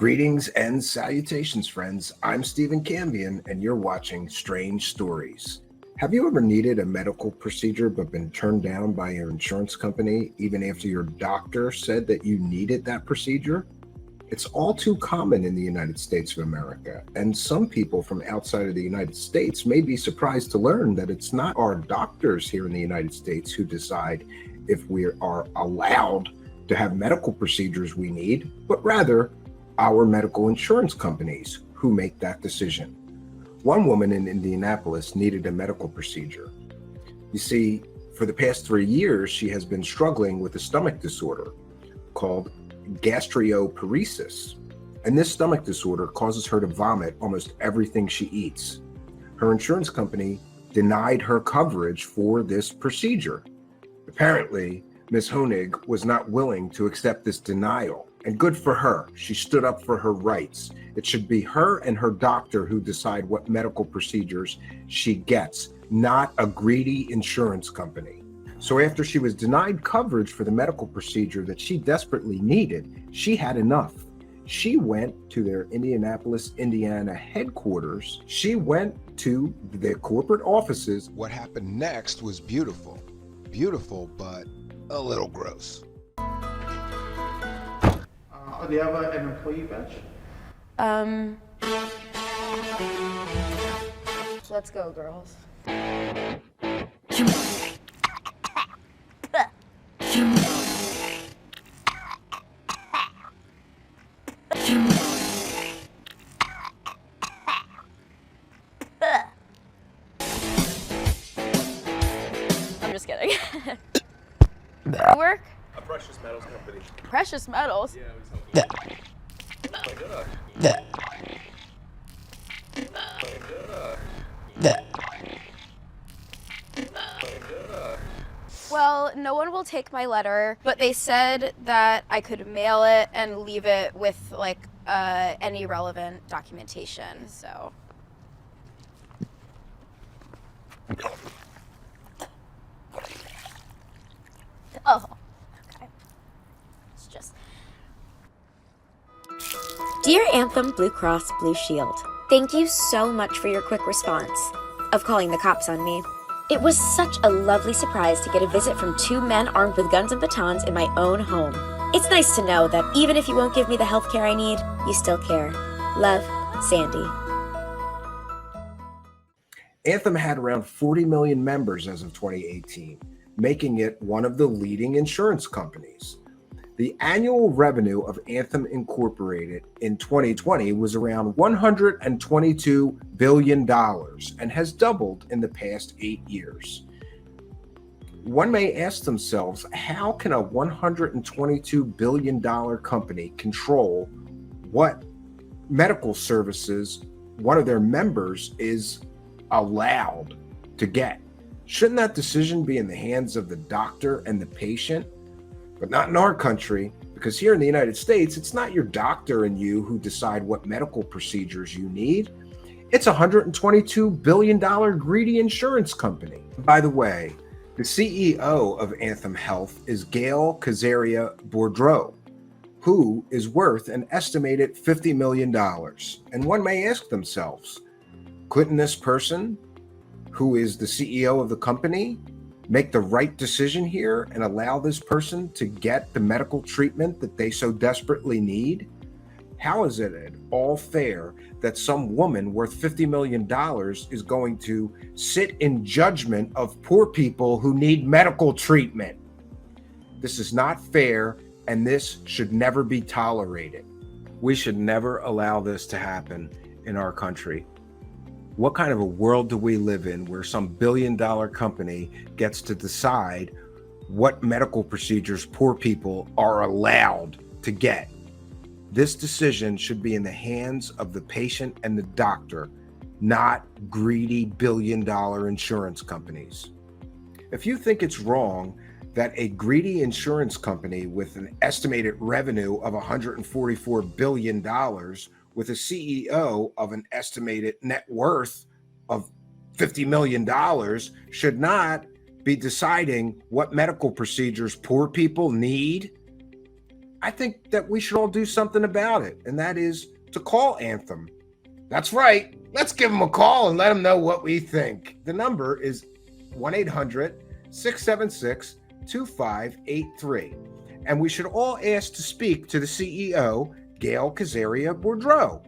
Greetings and salutations, friends. I'm Stephen Cambion, and you're watching Strange Stories. Have you ever needed a medical procedure but been turned down by your insurance company even after your doctor said that you needed that procedure? It's all too common in the United States of America, and some people from outside of the United States may be surprised to learn that it's not our doctors here in the United States who decide if we are allowed to have medical procedures we need, but rather our medical insurance companies who make that decision. One woman in Indianapolis needed a medical procedure. You see, for the past 3 years, she has been struggling with a stomach disorder called gastroparesis. And this stomach disorder causes her to vomit almost everything she eats. Her insurance company denied her coverage for this procedure. Apparently, Ms. Honig was not willing to accept this denial. And good for her. She stood up for her rights. It should be her and her doctor who decide what medical procedures she gets, not a greedy insurance company. So after she was denied coverage for the medical procedure that she desperately needed, she had enough. She went to their Indianapolis, Indiana headquarters. She went to their corporate offices. What happened next was beautiful. Beautiful, but a little gross. Do you have an employee badge? Let's go, girls. I'm just kidding. Work? A precious metals company. Precious metals? Yeah, we sell gold. Oh my god. Well, no one will take my letter, but they said that I could mail it and leave it with like any relevant documentation, so. Oh, okay. It's just. Dear Anthem Blue Cross Blue Shield, thank you so much for your quick response of calling the cops on me. It was such a lovely surprise to get a visit from 2 men armed with guns and batons in my own home. It's nice to know that even if you won't give me the health care I need, you still care. Love, Sandy. Anthem had around 40 million members as of 2018, making it one of the leading insurance companies. The annual revenue of Anthem Incorporated in 2020 was around $122 billion and has doubled in the past 8 years. One may ask themselves, how can a $122 billion company control what medical services one of their members is allowed to get? Shouldn't that decision be in the hands of the doctor and the patient? But not in our country, because here in the United States, it's not your doctor and you who decide what medical procedures you need. It's a $122 billion greedy insurance company. By the way, the CEO of Anthem Health is Gail Cazaria-Boudreaux, who is worth an estimated $50 million. And one may ask themselves, couldn't this person, who is the CEO of the company, make the right decision here and allow this person to get the medical treatment that they so desperately need? How is it at all fair that some woman worth $50 million is going to sit in judgment of poor people who need medical treatment? This is not fair, and this should never be tolerated. We should never allow this to happen in our country. What kind of a world do we live in where some billion-dollar company gets to decide what medical procedures poor people are allowed to get? This decision should be in the hands of the patient and the doctor, not greedy billion-dollar insurance companies. If you think it's wrong that a greedy insurance company with an estimated revenue of $144 billion with a CEO of an estimated net worth of $50 million should not be deciding what medical procedures poor people need, I think that we should all do something about it, and that is to call Anthem. That's right. Let's give them a call and let them know what we think. The number is 1-800-676-2583. And we should all ask to speak to the CEO, Gail Cazaria-Boudreaux.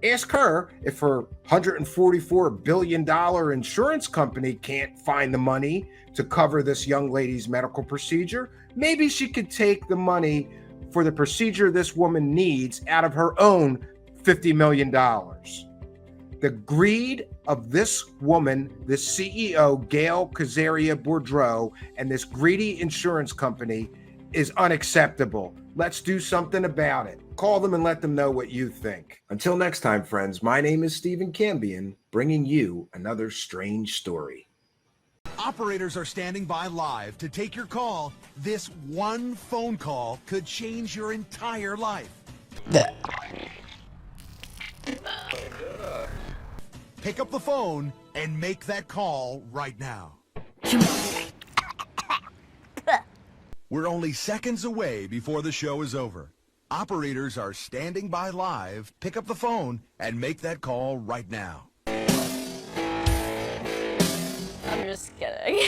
Ask her if her $144 billion insurance company can't find the money to cover this young lady's medical procedure. Maybe she could take the money for the procedure this woman needs out of her own $50 million. The greed of this woman, this CEO, Gail Cazaria-Boudreaux, and this greedy insurance company is unacceptable. Let's do something about it. Call them and let them know what you think. Until next time, friends, my name is Stephen Cambion, bringing you another strange story. Operators are standing by live to take your call. This one phone call could change your entire life. Pick up the phone and make that call right now. We're only seconds away before the show is over. Operators are standing by live. Pick up the phone and make that call right now. I'm just kidding.